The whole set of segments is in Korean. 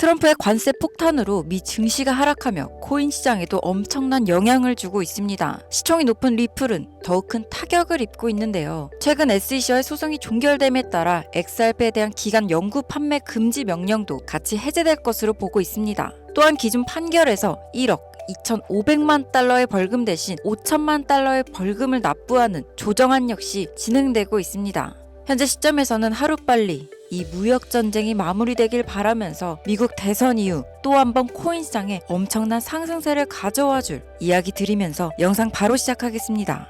트럼프의 관세 폭탄으로 미 증시가 하락하며 코인 시장에도 엄청난 영향을 주고 있습니다. 시총이 높은 리플은 더욱 큰 타격을 입고 있는데요. 최근 SEC와의 소송이 종결됨에 따라 XRP에 대한 기간 영구 판매 금지 명령도 같이 해제될 것으로 보고 있습니다. 또한 기존 판결에서 1억 2,500만 달러의 벌금 대신 5천만 달러의 벌금을 납부하는 조정안 역시 진행되고 있습니다. 현재 시점에서는 하루빨리 이 무역전쟁이 마무리되길 바라면서 미국 대선 이후 또 한 번 코인 시장에 엄청난 상승세를 가져와 줄 이야기 드리면서 영상 바로 시작하겠습니다.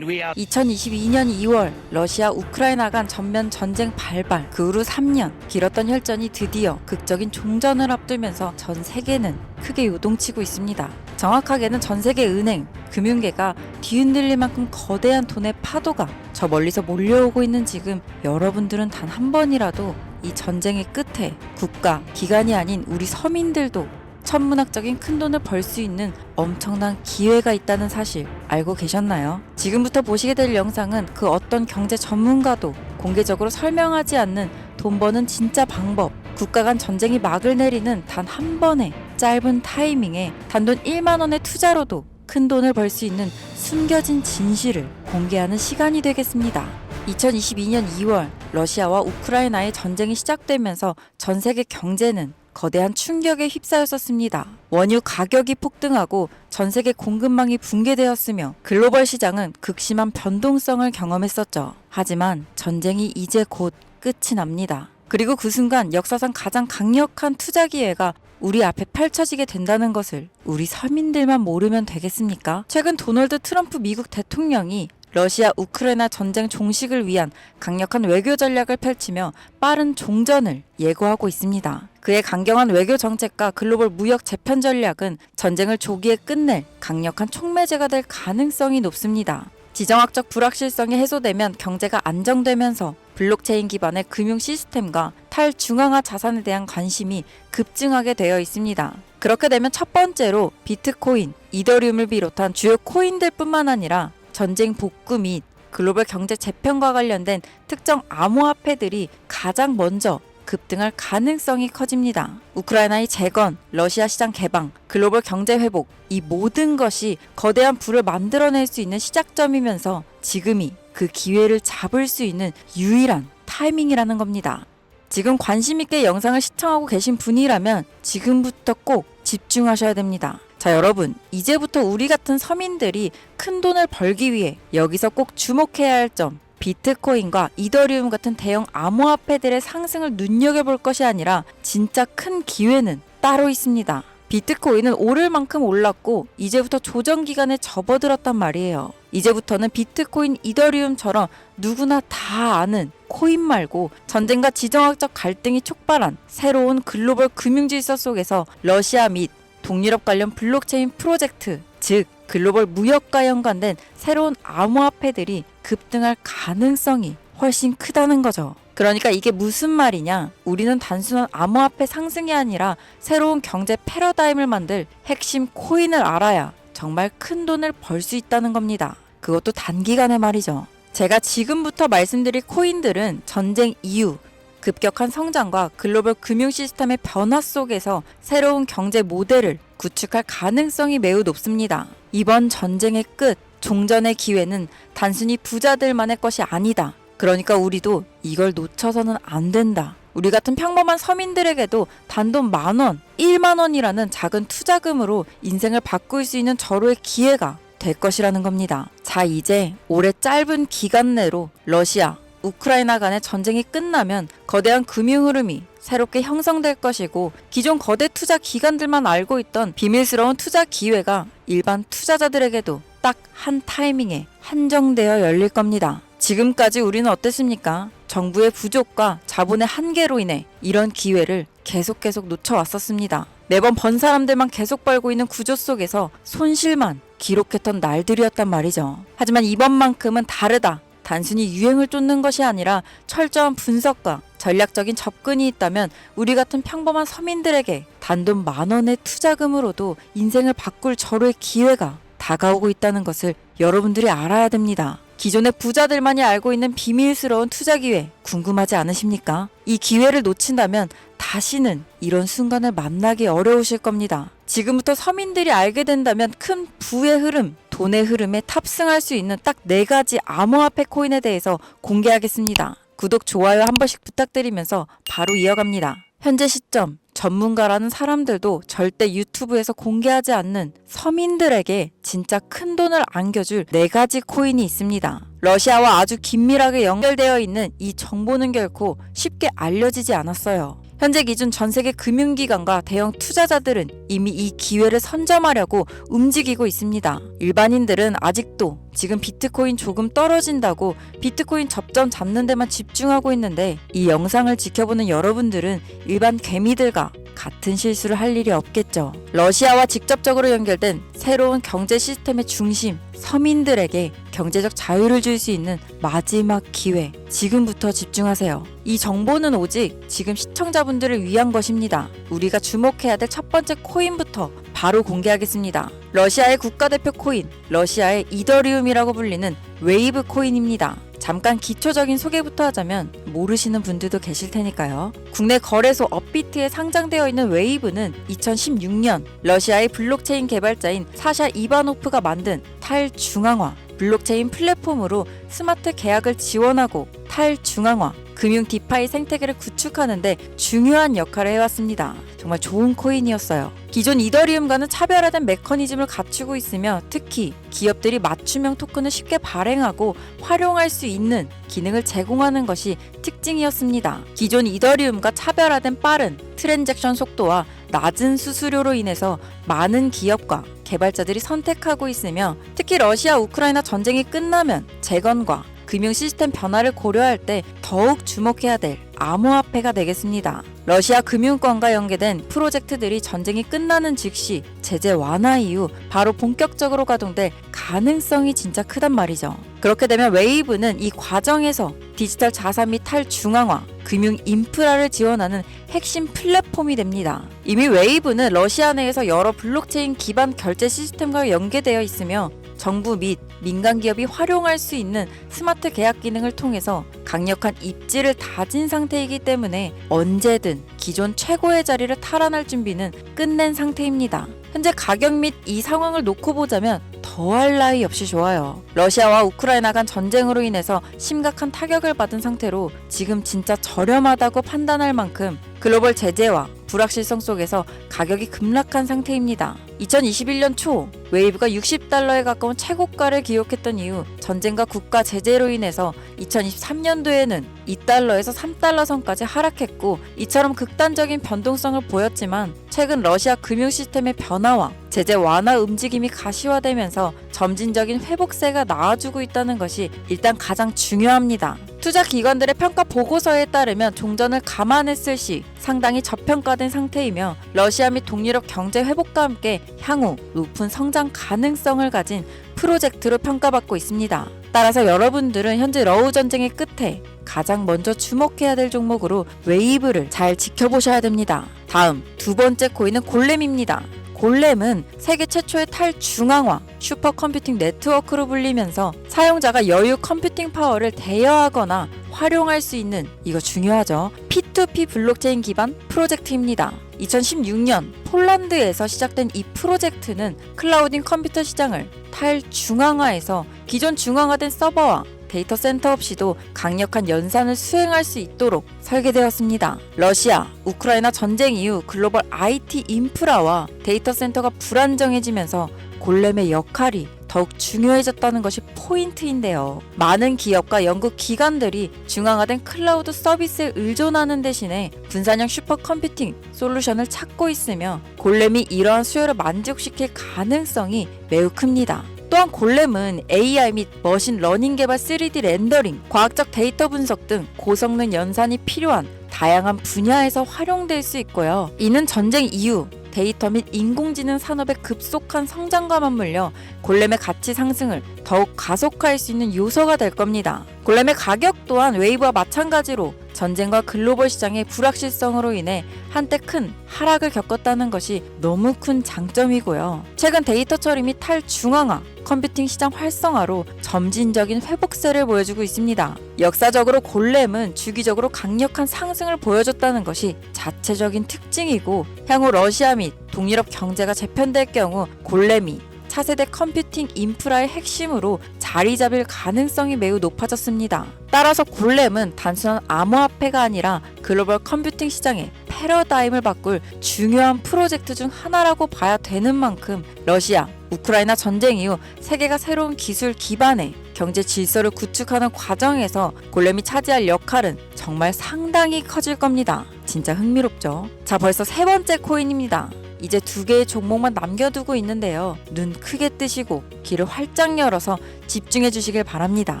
2022년 2월 러시아 우크라이나 간 전면 전쟁 발발, 그 후로 3년 길었던 혈전이 드디어 극적인 종전을 앞두면서 전 세계는 크게 요동치고 있습니다. 정확하게는 전 세계 은행, 금융계가 뒤흔들릴 만큼 거대한 돈의 파도가 저 멀리서 몰려오고 있는 지금 여러분들은 단 한 번이라도 이 전쟁의 끝에 국가, 기관이 아닌 우리 서민들도 천문학적인 큰돈을 벌 수 있는 엄청난 기회가 있다는 사실 알고 계셨나요? 지금부터 보시게 될 영상은 그 어떤 경제 전문가도 공개적으로 설명하지 않는 돈 버는 진짜 방법, 국가 간 전쟁이 막을 내리는 단 한 번의 짧은 타이밍에 단돈 1만 원의 투자로도 큰 돈을 벌 수 있는 숨겨진 진실을 공개하는 시간이 되겠습니다. 2022년 2월 러시아와 우크라이나의 전쟁이 시작되면서 전 세계 경제는 거대한 충격에 휩싸였었습니다. 원유 가격이 폭등하고 전 세계 공급망이 붕괴되었으며 글로벌 시장은 극심한 변동성을 경험했었죠. 하지만 전쟁이 이제 곧 끝이 납니다. 그리고 그 순간 역사상 가장 강력한 투자 기회가 우리 앞에 펼쳐지게 된다는 것을 우리 서민들만 모르면 되겠습니까? 최근 도널드 트럼프 미국 대통령이 러시아 우크라이나 전쟁 종식을 위한 강력한 외교 전략을 펼치며 빠른 종전을 예고하고 있습니다. 그의 강경한 외교 정책과 글로벌 무역 재편 전략은 전쟁을 조기에 끝낼 강력한 촉매제가 될 가능성이 높습니다. 지정학적 불확실성이 해소되면 경제가 안정되면서 블록체인 기반의 금융 시스템과 탈중앙화 자산에 대한 관심이 급증하게 되어 있습니다. 그렇게 되면 첫 번째로 비트코인, 이더리움을 비롯한 주요 코인들 뿐만 아니라 전쟁 복구 및 글로벌 경제 재편과 관련된 특정 암호화폐들이 가장 먼저 급등할 가능성이 커집니다. 우크라이나의 재건, 러시아 시장 개방, 글로벌 경제 회복, 이 모든 것이 거대한 부를 만들어낼 수 있는 시작점이면서 지금이 그 기회를 잡을 수 있는 유일한 타이밍이라는 겁니다. 지금 관심 있게 영상을 시청하고 계신 분이라면 지금부터 꼭 집중하셔야 됩니다. 자, 여러분, 이제부터 우리 같은 서민들이 큰 돈을 벌기 위해 여기서 꼭 주목해야 할 점, 비트코인과 이더리움 같은 대형 암호화폐들의 상승을 눈여겨볼 것이 아니라 진짜 큰 기회는 따로 있습니다. 비트코인은 오를 만큼 올랐고 이제부터 조정 기간에 접어들었단 말이에요. 이제부터는 비트코인, 이더리움처럼 누구나 다 아는 코인 말고 전쟁과 지정학적 갈등이 촉발한 새로운 글로벌 금융 질서 속에서 러시아 및 동유럽 관련 블록체인 프로젝트, 즉 글로벌 무역과 연관된 새로운 암호화폐들이 급등할 가능성이 훨씬 크다는 거죠. 그러니까 이게 무슨 말이냐? 우리는 단순한 암호화폐 상승이 아니라 새로운 경제 패러다임을 만들 핵심 코인을 알아야 정말 큰 돈을 벌 수 있다는 겁니다. 그것도 단기간에 말이죠. 제가 지금부터 말씀드릴 코인들은 전쟁 이후 급격한 성장과 글로벌 금융 시스템의 변화 속에서 새로운 경제 모델을 구축할 가능성이 매우 높습니다. 이번 전쟁의 끝, 종전의 기회는 단순히 부자들만의 것이 아니다. 그러니까 우리도 이걸 놓쳐서는 안 된다. 우리 같은 평범한 서민들에게도 단돈 10,000원, 1만 원이라는 작은 투자금으로 인생을 바꿀 수 있는 절호의 기회가 될 것이라는 겁니다. 자, 이제 올해 짧은 기간 내로 러시아, 우크라이나 간의 전쟁이 끝나면 거대한 금융 흐름이 새롭게 형성될 것이고 기존 거대 투자 기관들만 알고 있던 비밀스러운 투자 기회가 일반 투자자들에게도 딱 한 타이밍에 한정되어 열릴 겁니다. 지금까지 우리는 어땠습니까? 정부의 부족과 자본의 한계로 인해 이런 기회를 계속 놓쳐왔었습니다. 매번 번 사람들만 계속 벌고 있는 구조 속에서 손실만 기록했던 날들이었단 말이죠. 하지만 이번만큼은 다르다. 단순히 유행을 쫓는 것이 아니라 철저한 분석과 전략적인 접근이 있다면 우리 같은 평범한 서민들에게 단돈 10,000원의 투자금으로도 인생을 바꿀 절호의 기회가 다가오고 있다는 것을 여러분들이 알아야 됩니다. 기존의 부자들만이 알고 있는 비밀스러운 투자 기회 궁금하지 않으십니까? 이 기회를 놓친다면 다시는 이런 순간을 만나기 어려우실 겁니다. 지금부터 서민들이 알게 된다면 큰 부의 흐름, 돈의 흐름에 탑승할 수 있는 딱 4가지 암호화폐 코인에 대해서 공개하겠습니다. 구독, 좋아요 한 번씩 부탁드리면서 바로 이어갑니다. 현재 시점 전문가라는 사람들도 절대 유튜브에서 공개하지 않는 서민들에게 진짜 큰 돈을 안겨줄 4가지 코인이 있습니다. 러시아와 아주 긴밀하게 연결되어 있는 이 정보는 결코 쉽게 알려지지 않았어요. 현재 기준 전 세계 금융기관과 대형 투자자들은 이미 이 기회를 선점하려고 움직이고 있습니다. 일반인들은 아직도 지금 비트코인 조금 떨어진다고 비트코인 접점 잡는 데만 집중하고 있는데, 이 영상을 지켜보는 여러분들은 일반 개미들과 같은 실수를 할 일이 없겠죠. 러시아와 직접적으로 연결된 새로운 경제 시스템의 중심, 서민들에게 경제적 자유를 줄 수 있는 마지막 기회, 지금부터 집중하세요. 이 정보는 오직 지금 시청자분들을 위한 것입니다. 우리가 주목해야 될 첫 번째 코인부터 바로 공개하겠습니다. 러시아의 국가대표 코인, 러시아의 이더리움이라고 불리는 웨이브 코인입니다. 잠깐 기초적인 소개부터 하자면 모르시는 분들도 계실 테니까요. 국내 거래소 업비트에 상장되어 있는 웨이브는 2016년 러시아의 블록체인 개발자인 사샤 이바노프가 만든 탈중앙화 블록체인 플랫폼으로 스마트 계약을 지원하고 탈중앙화 금융 디파이 생태계를 구축하는 데 중요한 역할을 해왔습니다. 정말 좋은 코인이었어요. 기존 이더리움과는 차별화된 메커니즘을 갖추고 있으며, 특히 기업들이 맞춤형 토큰을 쉽게 발행하고 활용할 수 있는 기능을 제공하는 것이 특징이었습니다. 기존 이더리움과 차별화된 빠른 트랜잭션 속도와 낮은 수수료로 인해서 많은 기업과 개발자들이 선택하고 있으며, 특히 러시아 우크라이나 전쟁이 끝나면 재건과 금융 시스템 변화를 고려할 때 더욱 주목해야 될 암호화폐가 되겠습니다. 러시아 금융권과 연계된 프로젝트들이 전쟁이 끝나는 즉시 제재 완화 이후 바로 본격적으로 가동될 가능성이 진짜 크단 말이죠. 그렇게 되면 웨이브는 이 과정에서 디지털 자산 및 탈중앙화, 금융 인프라를 지원하는 핵심 플랫폼이 됩니다. 이미 웨이브는 러시아 내에서 여러 블록체인 기반 결제 시스템과 연계되어 있으며, 정부 및 민간 기업이 활용할 수 있는 스마트 계약 기능을 통해서 강력한 입지를 다진 상태이기 때문에 언제든 기존 최고의 자리를 탈환할 준비는 끝낸 상태입니다. 현재 가격 및 이 상황을 놓고 보자면 더할 나위 없이 좋아요. 러시아와 우크라이나 간 전쟁으로 인해서 심각한 타격을 받은 상태로 지금 진짜 저렴하다고 판단할 만큼 글로벌 제재와 불확실성 속에서 가격이 급락한 상태입니다. 2021년 초 웨이브가 60달러에 가까운 최고가를 기록했던 이후 전쟁과 국가 제재로 인해서 2023년도에는 2달러에서 3달러 선까지 하락했고, 이처럼 극단적인 변동성을 보였지만 최근 러시아 금융 시스템의 변화와 제재 완화 움직임이 가시화되면서 점진적인 회복세가 나와주고 있다는 것이 일단 가장 중요합니다. 투자 기관들의 평가 보고서에 따르면 종전을 감안했을 시 상당히 저평가된 상태이며, 러시아 및 동유럽 경제 회복과 함께 향후 높은 성장 가능성을 가진 프로젝트로 평가받고 있습니다. 따라서 여러분들은 현재 러우 전쟁의 끝에 가장 먼저 주목해야 될 종목으로 웨이브를 잘 지켜보셔야 됩니다. 다음 두 번째 코인은 골렘입니다. 골렘은 세계 최초의 탈중앙화 슈퍼컴퓨팅 네트워크로 불리면서 사용자가 여유 컴퓨팅 파워를 대여하거나 활용할 수 있는, 이거 중요하죠, P2P 블록체인 기반 프로젝트입니다. 2016년 폴란드에서 시작된 이 프로젝트는 클라우딩 컴퓨터 시장을 탈중앙화해서 기존 중앙화된 서버와 데이터 센터 없이도 강력한 연산을 수행할 수 있도록 설계되었습니다. 러시아, 우크라이나 전쟁 이후 글로벌 IT 인프라와 데이터 센터가 불안정해지면서 골렘의 역할이 더욱 중요해졌다는 것이 포인트인데요. 많은 기업과 연구 기관들이 중앙화된 클라우드 서비스에 의존하는 대신에 분산형 슈퍼컴퓨팅 솔루션을 찾고 있으며, 골렘이 이러한 수요를 만족시킬 가능성이 매우 큽니다. 또한 골렘은 AI 및 머신러닝 개발 3D 렌더링, 과학적 데이터 분석 등 고성능 연산이 필요한 다양한 분야에서 활용될 수 있고요. 이는 전쟁 이후 데이터 및 인공지능 산업의 급속한 성장과 맞물려 골렘의 가치 상승을 더욱 가속화할 수 있는 요소가 될 겁니다. 골렘의 가격 또한 웨이브와 마찬가지로 전쟁과 글로벌 시장의 불확실성으로 인해 한때 큰 하락을 겪었다는 것이 너무 큰 장점이고요. 최근 데이터 처리 및 탈중앙화, 컴퓨팅 시장 활성화로 점진적인 회복세를 보여주고 있습니다. 역사적으로 골렘은 주기적으로 강력한 상승을 보여줬다는 것이 자체적인 특징이고, 향후 러시아 및 동유럽 경제가 재편될 경우 골렘이 차세대 컴퓨팅 인프라의 핵심으로 자리 잡을 가능성이 매우 높아졌습니다. 따라서 골렘은 단순한 암호화폐가 아니라 글로벌 컴퓨팅 시장의 패러다임을 바꿀 중요한 프로젝트 중 하나라고 봐야 되는 만큼, 러시아, 우크라이나 전쟁 이후 세계가 새로운 기술 기반의 경제 질서를 구축하는 과정에서 골렘이 차지할 역할은 정말 상당히 커질 겁니다. 진짜 흥미롭죠? 자, 벌써 세 번째 코인입니다. 이제 2개의 종목만 남겨두고 있는데요. 눈 크게 뜨시고 귀를 활짝 열어서 집중해 주시길 바랍니다.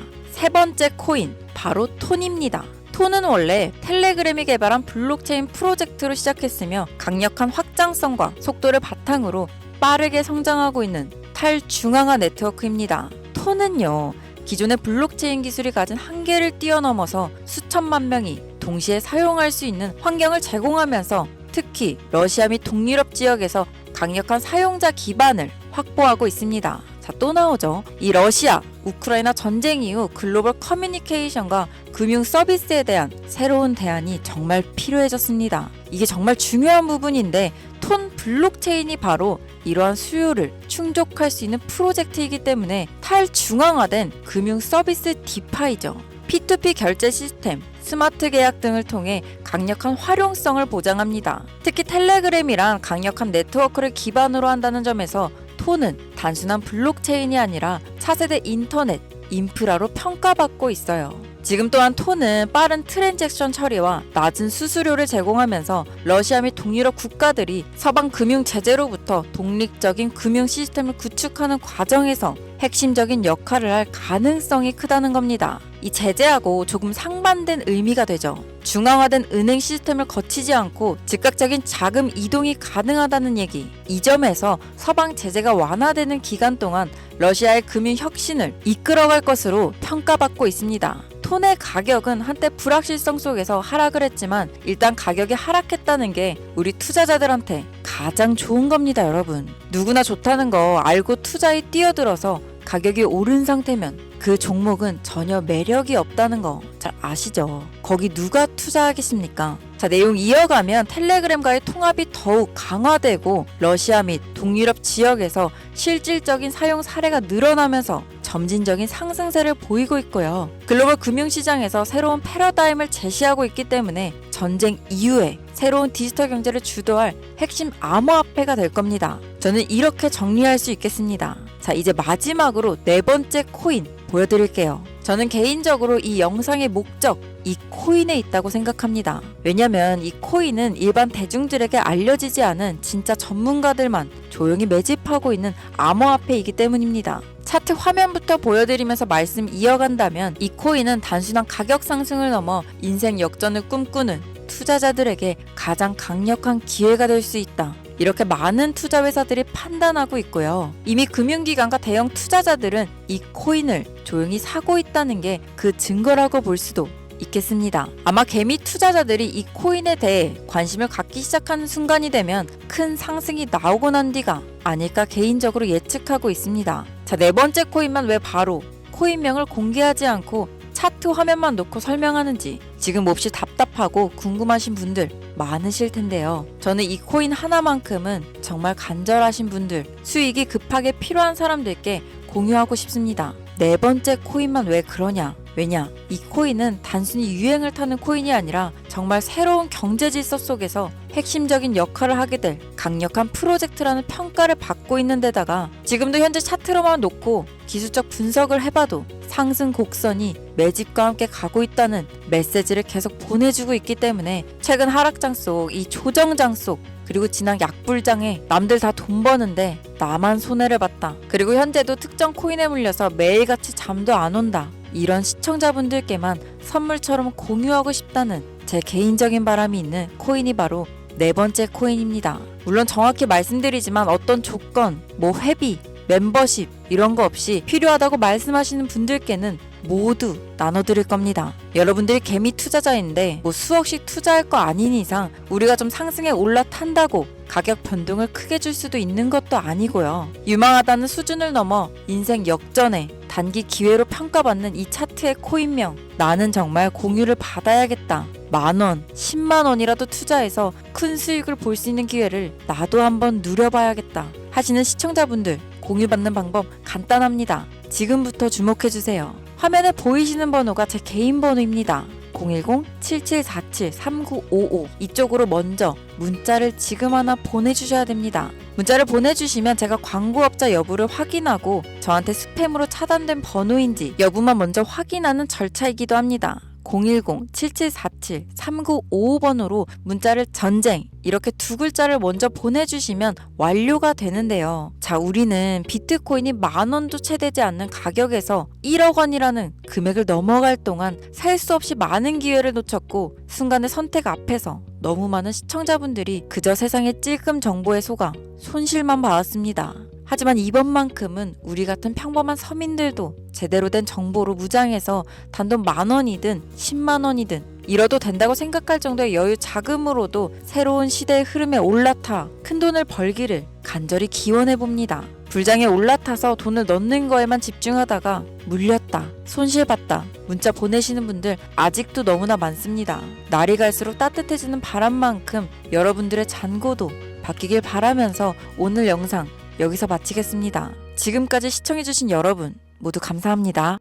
세 번째 코인, 바로 톤입니다. 톤은 원래 텔레그램이 개발한 블록체인 프로젝트로 시작했으며 강력한 확장성과 속도를 바탕으로 빠르게 성장하고 있는 탈중앙화 네트워크입니다. 톤은요, 기존의 블록체인 기술이 가진 한계를 뛰어넘어서 수천만 명이 동시에 사용할 수 있는 환경을 제공하면서 특히 러시아 및 동유럽 지역에서 강력한 사용자 기반을 확보하고 있습니다. 자, 또 나오죠. 이 러시아, 우크라이나 전쟁 이후 글로벌 커뮤니케이션과 금융 서비스에 대한 새로운 대안이 정말 필요해졌습니다. 이게 정말 중요한 부분인데, 톤 블록체인이 바로 이러한 수요를 충족할 수 있는 프로젝트이기 때문에 탈중앙화된 금융 서비스 디파이죠. P2P 결제 시스템, 스마트 계약 등을 통해 강력한 활용성을 보장합니다. 특히 텔레그램이랑 강력한 네트워크를 기반으로 한다는 점에서 톤은 단순한 블록체인이 아니라 차세대 인터넷 인프라로 평가받고 있어요. 지금 또한 톤은 빠른 트랜잭션 처리와 낮은 수수료를 제공하면서 러시아 및 동유럽 국가들이 서방 금융 제재로부터 독립적인 금융 시스템을 구축하는 과정에서 핵심적인 역할을 할 가능성이 크다는 겁니다. 이 제재하고 조금 상반된 의미가 되죠. 중앙화된 은행 시스템을 거치지 않고 즉각적인 자금 이동이 가능하다는 얘기. 이 점에서 서방 제재가 완화되는 기간 동안 러시아의 금융 혁신을 이끌어갈 것으로 평가받고 있습니다. 톤의 가격은 한때 불확실성 속에서 하락을 했지만 일단 가격이 하락했다는 게 우리 투자자들한테 가장 좋은 겁니다, 여러분. 누구나 좋다는 거 알고 투자에 뛰어들어서 가격이 오른 상태면 그 종목은 전혀 매력이 없다는 거 잘 아시죠? 거기 누가 투자하겠습니까? 자, 내용 이어가면 텔레그램과의 통합이 더욱 강화되고 러시아 및 동유럽 지역에서 실질적인 사용 사례가 늘어나면서 점진적인 상승세를 보이고 있고요. 글로벌 금융시장에서 새로운 패러다임을 제시하고 있기 때문에 전쟁 이후에 새로운 디지털 경제를 주도할 핵심 암호화폐가 될 겁니다. 저는 이렇게 정리할 수 있겠습니다. 자, 이제 마지막으로 네 번째 코인 보여드릴게요. 저는 개인적으로 이 영상의 목적, 이 코인에 있다고 생각합니다. 왜냐면 이 코인은 일반 대중들에게 알려지지 않은 진짜 전문가들만 조용히 매집하고 있는 암호화폐이기 때문입니다. 차트 화면부터 보여드리면서 말씀 이어간다면 이 코인은 단순한 가격 상승을 넘어 인생 역전을 꿈꾸는 투자자들에게 가장 강력한 기회가 될 수 있다. 이렇게 많은 투자 회사들이 판단하고 있고요. 이미 금융기관과 대형 투자자들은 이 코인을 조용히 사고 있다는 게 그 증거라고 볼 수도 있겠습니다. 아마 개미 투자자들이 이 코인에 대해 관심을 갖기 시작하는 순간이 되면 큰 상승이 나오고 난 뒤가 아닐까 개인적으로 예측하고 있습니다. 자, 네 번째 코인만 왜 바로 코인명을 공개하지 않고 차트 화면만 놓고 설명하는지 지금 몹시 답답하고 궁금하신 분들 많으실 텐데요. 저는 이 코인 하나만큼은 정말 간절하신 분들, 수익이 급하게 필요한 사람들께 공유하고 싶습니다. 네 번째 코인만 왜 그러냐? 왜냐? 이 코인은 단순히 유행을 타는 코인이 아니라 정말 새로운 경제 질서 속에서 핵심적인 역할을 하게 될 강력한 프로젝트라는 평가를 받고 있는 데다가 지금도 현재 차트로만 놓고 기술적 분석을 해봐도 상승 곡선이 매집과 함께 가고 있다는 메시지를 계속 보내주고 있기 때문에 최근 하락장 속, 이 조정장 속, 그리고 지난 약불장에 남들 다 돈 버는데 나만 손해를 봤다. 그리고 현재도 특정 코인에 물려서 매일같이 잠도 안 온다. 이런 시청자분들께만 선물처럼 공유하고 싶다는 제 개인적인 바람이 있는 코인이 바로 네 번째 코인입니다. 물론 정확히 말씀드리지만 어떤 조건, 회비, 멤버십 이런 거 없이 필요하다고 말씀하시는 분들께는 모두 나눠드릴 겁니다. 여러분들이 개미 투자자인데 수억씩 투자할 거 아닌 이상 우리가 좀 상승에 올라탄다고 가격 변동을 크게 줄 수도 있는 것도 아니고요. 유망하다는 수준을 넘어 인생 역전에 단기 기회로 평가받는 이 차트의 코인명. 나는 정말 공유를 받아야겠다. 10,000원, 100,000원이라도 투자해서 큰 수익을 볼 수 있는 기회를 나도 한번 누려봐야겠다 하시는 시청자분들, 공유받는 방법 간단합니다. 지금부터 주목해주세요. 화면에 보이시는 번호가 제 개인 번호입니다. 010-7747-3955 이쪽으로 먼저 문자를 지금 하나 보내주셔야 됩니다. 문자를 보내주시면 제가 광고업자 여부를 확인하고 저한테 스팸으로 차단된 번호인지 여부만 먼저 확인하는 절차이기도 합니다. 010-7747-3955번으로 문자를 전쟁 이렇게 두 글자를 먼저 보내주시면 완료가 되는데요. 자, 우리는 비트코인이 10,000원도 채 되지 않는 가격에서 1억 원이라는 금액을 넘어갈 동안 살 수 없이 많은 기회를 놓쳤고 순간의 선택 앞에서 너무 많은 시청자분들이 그저 세상의 찔끔 정보에 속아 손실만 봐왔습니다. 하지만 이번만큼은 우리 같은 평범한 서민들도 제대로 된 정보로 무장해서 단돈 10,000원이든 100,000원이든 잃어도 된다고 생각할 정도의 여유 자금으로도 새로운 시대의 흐름에 올라타 큰 돈을 벌기를 간절히 기원해봅니다. 불장에 올라타서 돈을 넣는 거에만 집중하다가 물렸다, 손실봤다 문자 보내시는 분들 아직도 너무나 많습니다. 날이 갈수록 따뜻해지는 바람만큼 여러분들의 잔고도 바뀌길 바라면서 오늘 영상 여기서 마치겠습니다. 지금까지 시청해주신 여러분 모두 감사합니다.